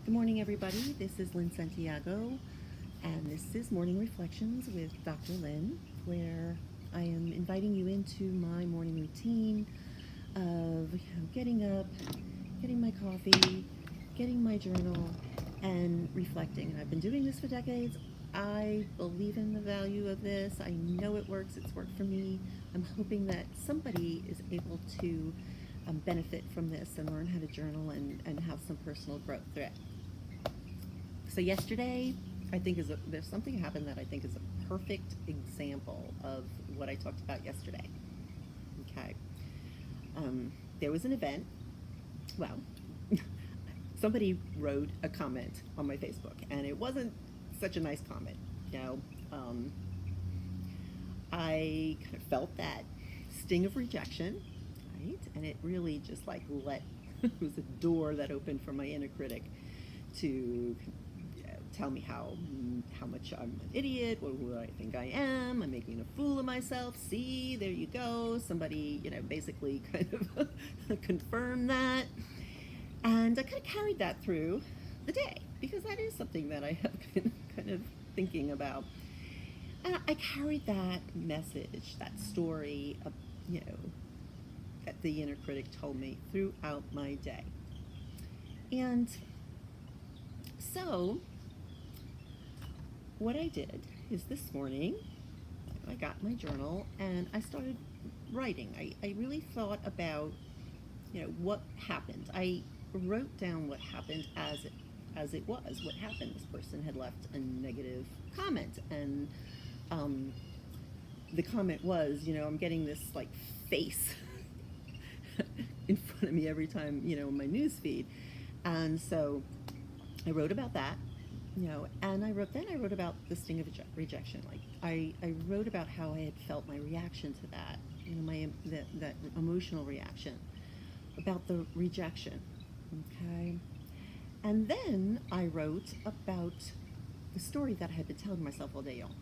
Good morning, everybody. This is Lynne Santiago, and this is Morning Reflections with Dr. Lynne, where I am inviting you into my morning routine of getting up, getting my coffee, getting my journal, and reflecting. And I've been doing this for decades. I believe in the value of this. I know it works. It's worked for me. I'm hoping that somebody is able to benefit from this and learn how to journal and have some personal growth through it. So yesterday, I think there's something happened that I think is a perfect example of what I talked about yesterday. Okay. There was an event. Well, somebody wrote a comment on my Facebook, and it wasn't such a nice comment. I kind of felt that sting of rejection, right? And it really just it was a door that opened for my inner critic to tell me how much I'm an idiot, or who I think I am. I'm making a fool of myself. See, there you go. Somebody, basically kind of confirmed that. And I kind of carried that through the day, because that is something that I have been kind of thinking about. And I carried that message, that story, that the inner critic told me throughout my day. And so what I did is this morning, I got my journal and I started writing. I really thought about, what happened. I wrote down what happened as it was. What happened? This person had left a negative comment, and the comment was, I'm getting this face in front of me every time, in my news feed. And so I wrote about that. And I wrote about the sting of rejection. I wrote about how I had felt, my reaction to that, that emotional reaction about the rejection. Okay. And then I wrote about the story that I had been telling myself all day long.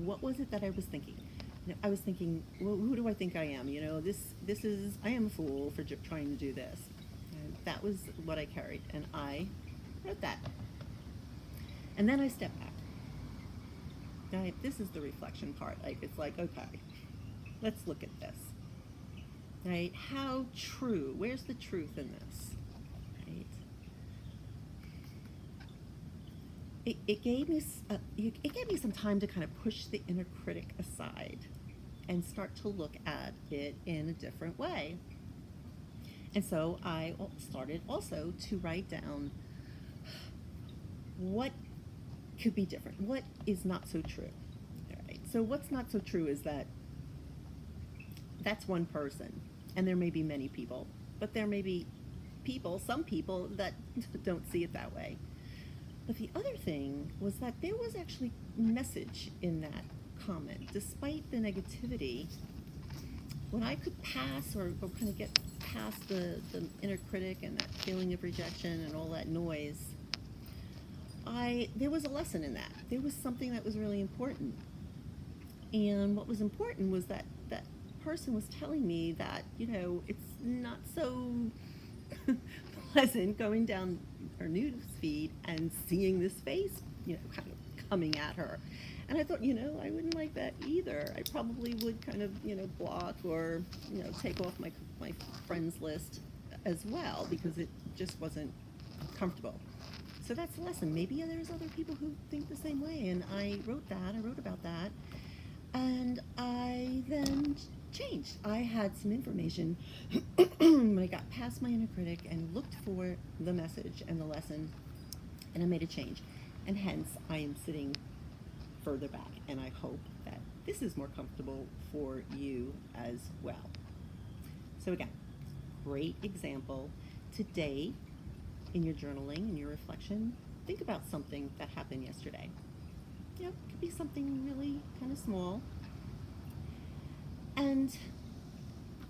What was it that I was thinking? I was thinking, well, who do I think I am? I am a fool for trying to do this. And that was what I carried, and I wrote that. And then I stepped back. This is the reflection part. It's okay, let's look at this. Right? How true? Where's the truth in this? Right? It gave me some time to kind of push the inner critic aside and start to look at it in a different way. And so I started also to write down what could be different, what is not so true. All right. So what's not so true is that's one person, and there may be many people, but there may be some people that don't see it that way. But the other thing was that there was actually message in that comment. Despite the negativity, when I could pass or kind of get past the inner critic and that feeling of rejection and all that noise, there was a lesson in that. There was something that was really important. And what was important was that that person was telling me that, it's not so pleasant going down her news feed and seeing this face, kind of coming at her. And I thought, I wouldn't like that either. I probably would kind of, block or, take off my friends list as well, because it just wasn't comfortable. So that's the lesson. Maybe there's other people who think the same way. And I wrote about that. And I then changed. I had some information when I got past my inner critic and looked for the message and the lesson, and I made a change. And hence, I am sitting further back, and I hope that this is more comfortable for you as well. So again, great example. Today, in your journaling, in your reflection, think about something that happened yesterday. It could be something really kind of small. And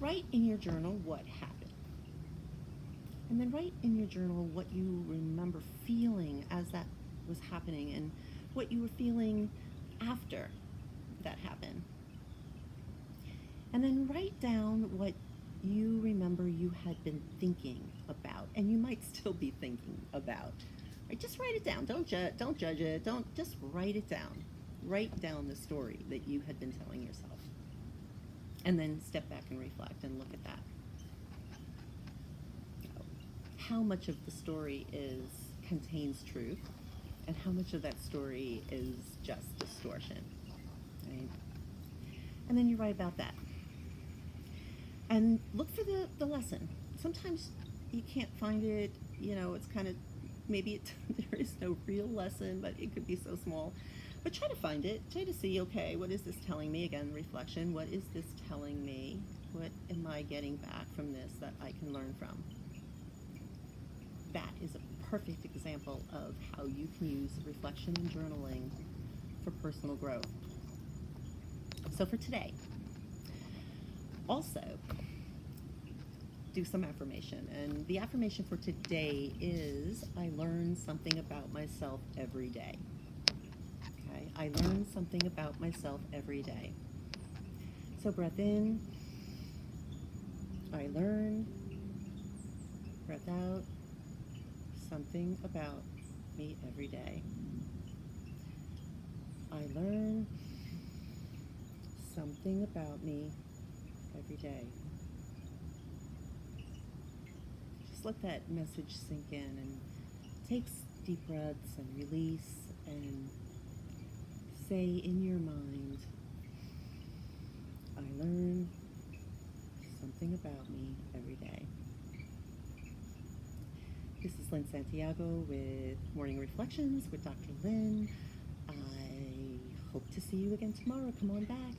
write in your journal what happened. And then write in your journal what you remember feeling as that was happening, and what you were feeling after that happened. And then write down what you remember you had been thinking about and you might still be thinking about. Right? Just write it down. Don't judge it. Don't just write it down. Write down the story that you had been telling yourself. And then step back and reflect and look at that. How much of the story contains truth, and how much of that story is just distortion, right? And then you write about that. And look for the lesson. Sometimes you can't find it, it's kind of, maybe there is no real lesson, but it could be so small. But try to find it. Try to see, okay, what is this telling me? Again, reflection. What is this telling me? What am I getting back from this that I can learn from? That is a perfect example of how you can use reflection and journaling for personal growth. So for today, also do some affirmation. And the affirmation for today is, I learn something about myself every day. Okay, I learn something about myself every day. So breath in, I learn, breath out, something about me every day. I learn something about me every day. Just let that message sink in and take deep breaths and release and say in your mind, I learn something about me every day. This is Lynne Santiago with Morning Reflections with Dr. Lynne. I hope to see you again tomorrow. Come on back.